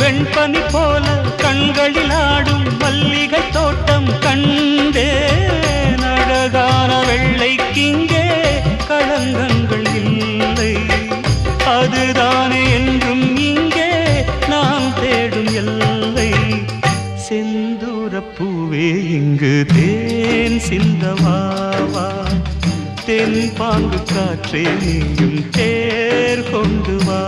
வெண்பனி போல கண்களில் ஆடும் மல்லிகை தோட்டம் கண்டே அழகான வெள்ளைக்கிங்கே களங்கங்கள் இல்லை அதுதானே என்றும் இங்கே நாம் தேடும் எல்லை செந்தூரப்பூவே இங்கு தேன் சிந்தவாவா தென் பாங்கு காற்றே நீயும் தேர் கொண்டு வா